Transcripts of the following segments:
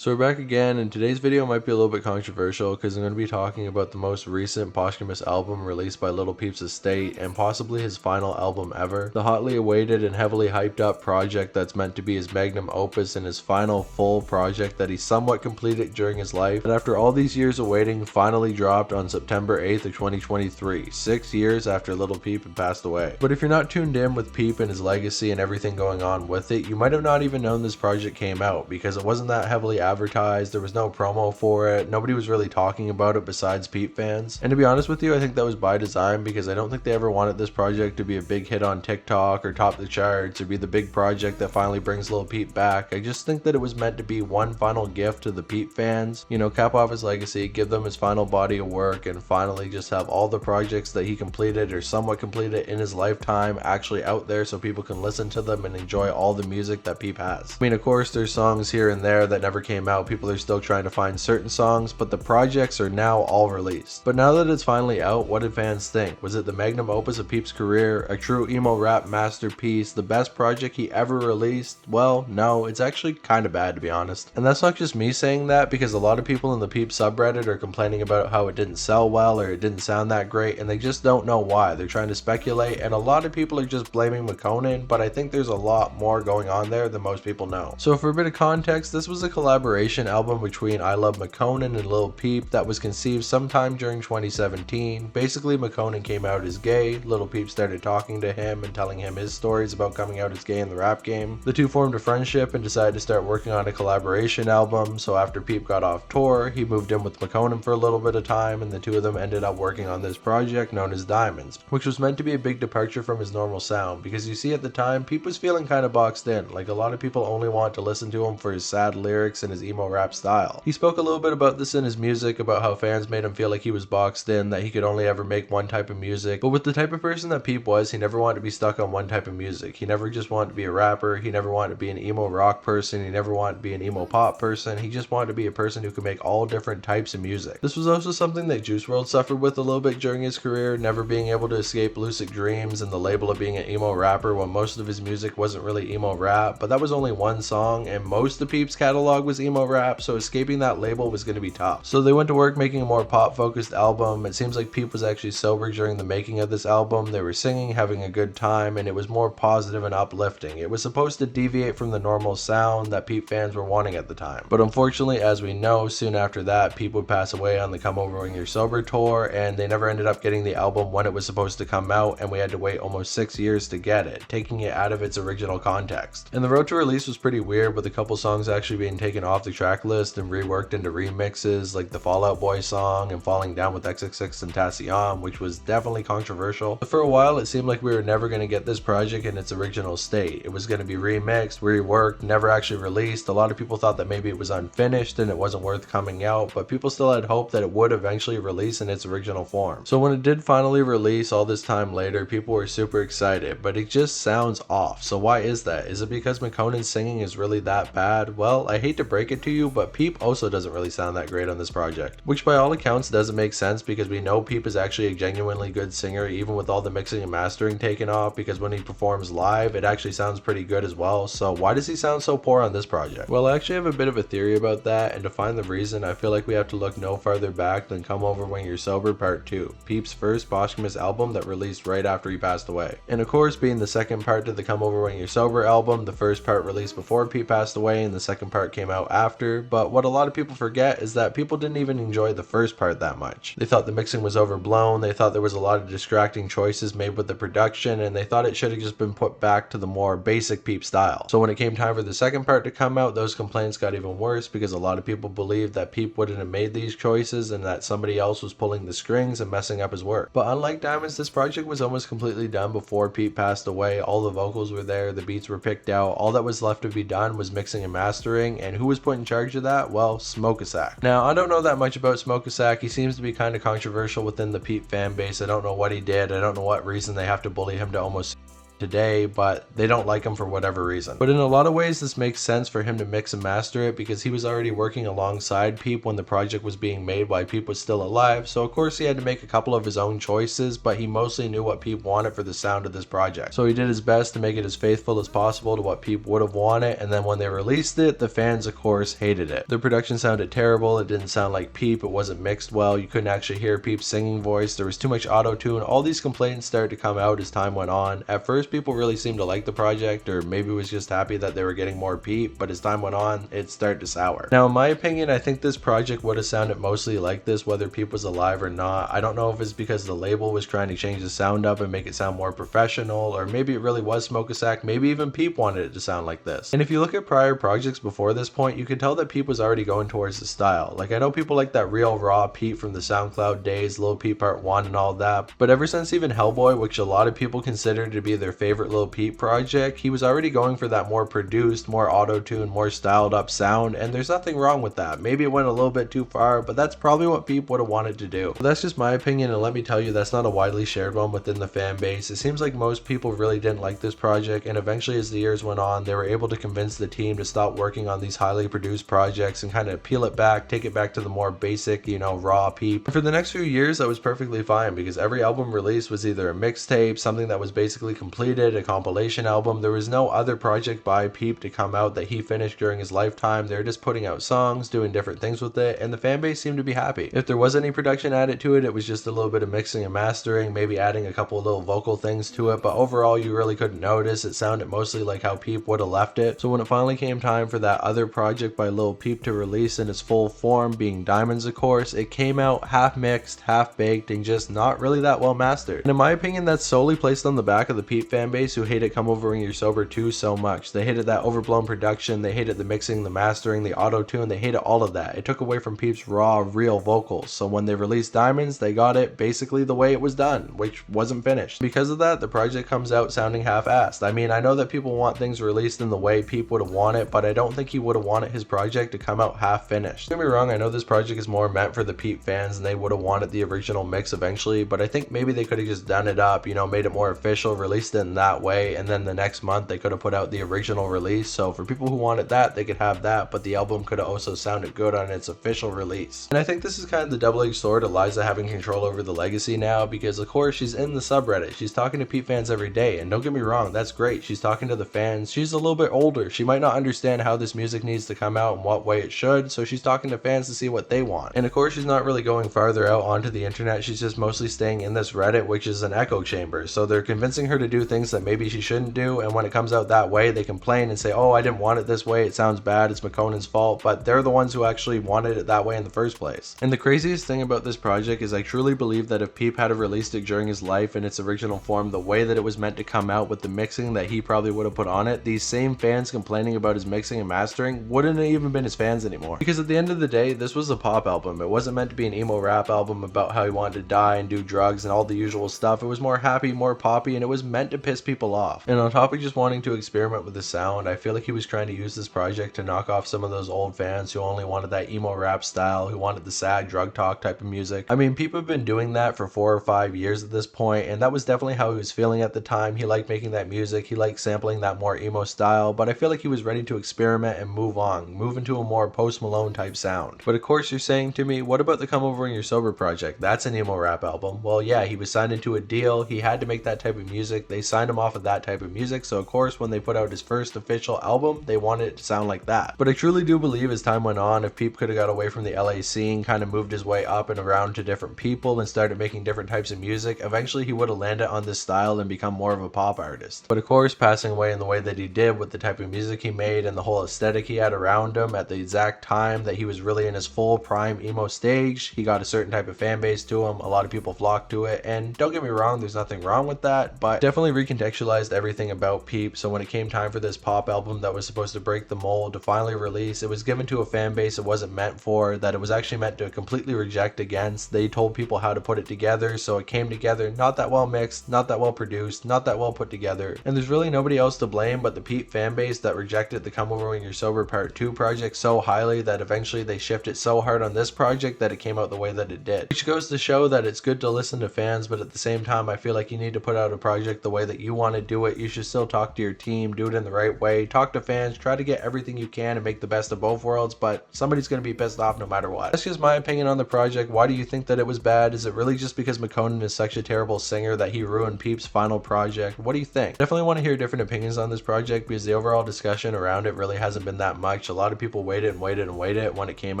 So we're back again, and today's video might be a little bit controversial because I'm going to be talking about the most recent posthumous album released by Lil Peep's estate and possibly his final album ever. The hotly awaited and heavily hyped up project that's meant to be his magnum opus and his final full project that he somewhat completed during his life, and after all these years of waiting finally dropped on September 8th of 2023, 6 years after Lil Peep had passed away. But if you're not tuned in with Peep and his legacy and everything going on with it, you might have not even known this project came out because it wasn't that heavily advertised, there was no promo for it, nobody was really talking about it besides Peep fans. And to be honest with you, I think that was by design because I don't think they ever wanted this project to be a big hit on TikTok or top the charts or be the big project that finally brings Lil Peep back. I just think that it was meant to be one final gift to the Peep fans, you know, cap off his legacy, give them his final body of work, and finally just have all the projects that he completed or somewhat completed in his lifetime actually out there so people can listen to them and enjoy all the music that Peep has. I mean, of course, there's songs here and there that never came out. People are still trying to find certain songs, but the projects are now all released. But now that it's finally out, what did fans think? Was it the magnum opus of Peep's career, a true emo rap masterpiece, the best project he ever released? Well, no, it's actually kind of bad, to be honest. And that's not just me saying that, because a lot of people in the Peep subreddit are complaining about how it didn't sell well or it didn't sound that great, and they just don't know why. They're trying to speculate, and a lot of people are just blaming McConan, but I think there's a lot more going on there than most people know. So for a bit of context, this was a collaboration album between I Love McConan and Lil Peep that was conceived sometime during 2017. Basically, McConan came out as gay, Lil Peep started talking to him and telling him his stories about coming out as gay in the rap game. The two formed a friendship and decided to start working on a collaboration album, so after Peep got off tour, he moved in with McConan for a little bit of time, and the two of them ended up working on this project known as Diamonds, which was meant to be a big departure from his normal sound, because you see at the time, Peep was feeling kind of boxed in, like a lot of people only want to listen to him for his sad lyrics and his emo rap style. He spoke a little bit about this in his music, about how fans made him feel like he was boxed in, that he could only ever make one type of music, but with the type of person that Peep was, he never wanted to be stuck on one type of music. He never just wanted to be a rapper, he never wanted to be an emo rock person, he never wanted to be an emo pop person, he just wanted to be a person who could make all different types of music. This was also something that Juice WRLD suffered with a little bit during his career, never being able to escape lucid dreams and the label of being an emo rapper when most of his music wasn't really emo rap, but that was only one song and most of Peep's catalog was emo rap, so escaping that label was going to be tough. So they went to work making a more pop focused album. It seems like Peep was actually sober during the making of this album. They were singing, having a good time, and it was more positive and uplifting. It was supposed to deviate from the normal sound that Peep fans were wanting at the time. But unfortunately, as we know, soon after that, Peep would pass away on the Come Over When You're Sober tour, and they never ended up getting the album when it was supposed to come out, and we had to wait almost 6 years to get it, taking it out of its original context. And the road to release was pretty weird, with a couple songs actually being taken off the track list and reworked into remixes, like the Fall Out Boy song and Falling Down with XXXTentacion, which was definitely controversial. But for a while, it seemed like we were never going to get this project in its original state. It was going to be remixed, reworked, never actually released. A lot of people thought that maybe it was unfinished and it wasn't worth coming out, but people still had hope that it would eventually release in its original form. So when it did finally release all this time later, people were super excited, but it just sounds off. So why is that? Is it because McConan's singing is really that bad? Well, I hate to break it to you, but Peep also doesn't really sound that great on this project, which by all accounts doesn't make sense because we know Peep is actually a genuinely good singer even with all the mixing and mastering taken off, because when he performs live it actually sounds pretty good as well. So why does he sound so poor on this project? Well, I actually have a bit of a theory about that, and to find the reason I feel like we have to look no farther back than Come Over When You're Sober Part 2, Peep's first posthumous album that released right after he passed away. And of course, being the second part to the Come Over When You're Sober album, the first part released before Peep passed away and the second part came out after, but what a lot of people forget is that people didn't even enjoy the first part that much. They thought the mixing was overblown, they thought there was a lot of distracting choices made with the production, and they thought it should have just been put back to the more basic Peep style. So when it came time for the second part to come out, those complaints got even worse because a lot of people believed that Peep wouldn't have made these choices and that somebody else was pulling the strings and messing up his work. But unlike Diamonds, this project was almost completely done before Peep passed away. All the vocals were there, the beats were picked out, all that was left to be done was mixing and mastering, and who was put in charge of that? Well, Smoke-A-Sack. Now, I don't know that much about Smoke-A-Sack. He seems to be kind of controversial within the Peep fan base. I don't know what he did. I don't know what reason they have to bully him to almost today, but they don't like him for whatever reason. But in a lot of ways, this makes sense for him to mix and master it because he was already working alongside Peep when the project was being made while Peep was still alive, so of course he had to make a couple of his own choices, but he mostly knew what Peep wanted for the sound of this project. So he did his best to make it as faithful as possible to what Peep would have wanted, and then when they released it, the fans of course hated it. The production sounded terrible, it didn't sound like Peep, it wasn't mixed well, you couldn't actually hear Peep's singing voice, there was too much auto-tune. All these complaints started to come out as time went on. At first people really seemed to like the project, or maybe was just happy that they were getting more Peep, but as time went on, it started to sour. Now in my opinion, I think this project would have sounded mostly like this whether Peep was alive or not. I don't know if it's because the label was trying to change the sound up and make it sound more professional, or maybe it really was Smoke a Sack, maybe even Peep wanted it to sound like this. And if you look at prior projects before this point, you can tell that Peep was already going towards the style. Like I know people like that real raw Peep from the SoundCloud days, Lil Peep Part 1 and all that, but ever since even Hellboy, which a lot of people consider to be their favorite Lil Peep project, he was already going for that more produced, more auto-tuned, more styled up sound, and there's nothing wrong with that. Maybe it went a little bit too far, but that's probably what Peep would have wanted to do. But that's just my opinion, and let me tell you, that's not a widely shared one within the fan base. It seems like most people really didn't like this project, and eventually as the years went on, they were able to convince the team to stop working on these highly produced projects and kind of peel it back, take it back to the more basic, you know, raw Peep. And for the next few years, that was perfectly fine because every album released was either a mixtape, something that was basically completed, a compilation album. There was no other project by Peep to come out that he finished during his lifetime. They were just putting out songs, doing different things with it, and the fan base seemed to be happy. If there was any production added to it, it was just a little bit of mixing and mastering, maybe adding a couple of little vocal things to it, but overall you really couldn't notice. It sounded mostly like how Peep would have left it. So when it finally came time for that other project by Lil Peep to release in its full form, being Diamonds of course, it came out half mixed, half baked, and just not really that well mastered. And in my opinion, that's solely placed on the back of the Peep fan base who hated Come Over When You're Sober 2 so much. They hated that overblown production, they hated the mixing, the mastering, the auto-tune, they hated all of that. It took away from Peep's raw, real vocals. So when they released Diamonds, they got it basically the way it was done, which wasn't finished. Because of that, the project comes out sounding half-assed. I mean, I know that people want things released in the way Peep would have wanted, but I don't think he would have wanted his project to come out half-finished. Don't get me wrong, I know this project is more meant for the Peep fans and they would have wanted the original mix eventually, but I think maybe they could have just done it up, you know, made it more official, released it in that way, and then the next month they could have put out the original release. So for people who wanted that, they could have that, but the album could have also sounded good on its official release. And I think this is kind of the double-edged sword of Liza having control over the legacy now, because of course she's in the subreddit, she's talking to Peep fans every day, and don't get me wrong, that's great, she's talking to the fans. She's a little bit older, she might not understand how this music needs to come out and what way it should, so she's talking to fans to see what they want. And of course she's not really going farther out onto the internet, she's just mostly staying in this Reddit, which is an echo chamber. So they're convincing her to do things that maybe she shouldn't do, and when it comes out that way, they complain and say, oh, I didn't want it this way, it sounds bad, it's McConan's fault, but they're the ones who actually wanted it that way in the first place. And the craziest thing about this project is I truly believe that if Peep had released it during his life in its original form, the way that it was meant to come out with the mixing that he probably would have put on it, these same fans complaining about his mixing and mastering wouldn't have even been his fans anymore. Because at the end of the day, this was a pop album. It wasn't meant to be an emo rap album about how he wanted to die and do drugs and all the usual stuff. It was more happy, more poppy, and it was meant to piss people off. And on top of just wanting to experiment with the sound, I feel like he was trying to use this project to knock off some of those old fans who only wanted that emo rap style, who wanted the sad drug talk type of music. I mean, people have been doing that for 4 or 5 years at this point, and that was definitely how he was feeling at the time. He liked making that music, he liked sampling that more emo style, but I feel like he was ready to experiment and move on, move into a more Post Malone type sound. But of course you're saying to me, what about the Come Over When You're Sober project? That's an emo rap album. Well, yeah, he was signed into a deal, he had to make that type of music, they signed him off of that type of music, so of course when they put out his first official album, they wanted it to sound like that. But I truly do believe as time went on, if Peep could have got away from the LA scene, kind of moved his way up and around to different people and started making different types of music, eventually he would have landed on this style and become more of a pop artist. But of course, passing away in the way that he did with the type of music he made and the whole aesthetic he had around him at the exact time that he was really in his full prime emo stage, he got a certain type of fan base to him, a lot of people flocked to it, and don't get me wrong, there's nothing wrong with that, but definitely recontextualized everything about Peep. So when it came time for this pop album that was supposed to break the mold to finally release, it was given to a fan base it wasn't meant for, that it was actually meant to completely reject against. They told people how to put it together, so it came together not that well mixed, not that well produced, not that well put together, and there's really nobody else to blame but the Peep fan base that rejected the Come Over When You're Sober Part 2 project so highly that eventually they shifted so hard on this project that it came out the way that it did. Which goes to show that it's good to listen to fans, but at the same time I feel like you need to put out a project the way that you want to do it, you should still talk to your team, do it in the right way, talk to fans, try to get everything you can and make the best of both worlds, but somebody's going to be pissed off no matter what. That's just my opinion on the project. Why do you think that it was bad? Is it really just because McConan is such a terrible singer that he ruined Peep's final project? What do you think? Definitely want to hear different opinions on this project because the overall discussion around it really hasn't been that much. A lot of people waited and waited and waited. When it came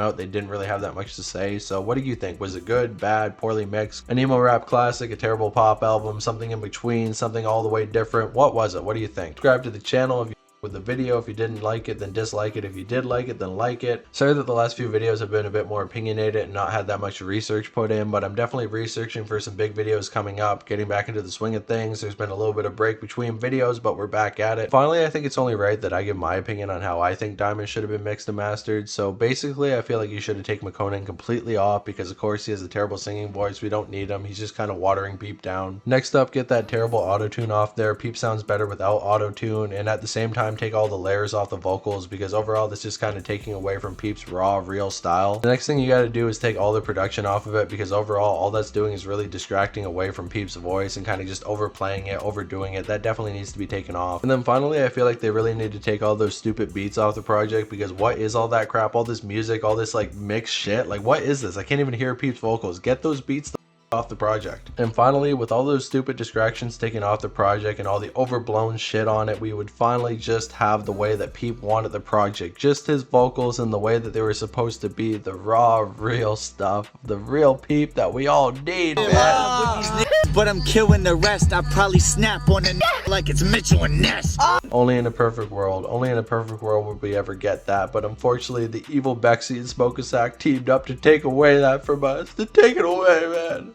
out, they didn't really have that much to say. So what do you think? Was it good, bad, poorly mixed, an emo rap classic, a terrible pop album, something in between, something all the way different? What was it? What do you think? Subscribe to the channel if you with the video. If you didn't like it, then dislike it. If you did like it, then like it. Sorry that the last few videos have been a bit more opinionated and not had that much research put in, but I'm definitely researching for some big videos coming up, getting back into the swing of things. There's been a little bit of break between videos, but we're back at it. Finally, I think it's only right that I give my opinion on how I think Diamond should have been mixed and mastered. So basically, I feel like you should have taken McConan completely off because of course he has a terrible singing voice. We don't need him. He's just kind of watering Peep down. Next up, get that terrible auto-tune off there. Peep sounds better without auto-tune, and at the same time take all the layers off the vocals because overall this is kind of taking away from Peep's raw, real style. The next thing you got to do is take all the production off of it because overall all that's doing is really distracting away from Peep's voice and kind of just overplaying it, overdoing it. That definitely needs to be taken off. And then finally, I feel like they really need to take all those stupid beats off the project because what is all that crap, all this music, all this like mixed shit? Like what is this? I can't even hear Peep's vocals. Get those beats off the project. And finally, with all those stupid distractions taken off the project and all the overblown shit on it, we would finally just have the way that Peep wanted the project. Just his vocals and the way that they were supposed to be, the raw, real stuff, the real Peep that we all need, man. But I'm killing the rest. I probably snap on the like it's Mitchell and Ness. Only in a perfect world. Only in a perfect world would we ever get that. But unfortunately, the evil Bexy and Smoke-a-Sack teamed up to take away that from us. To take it away, man.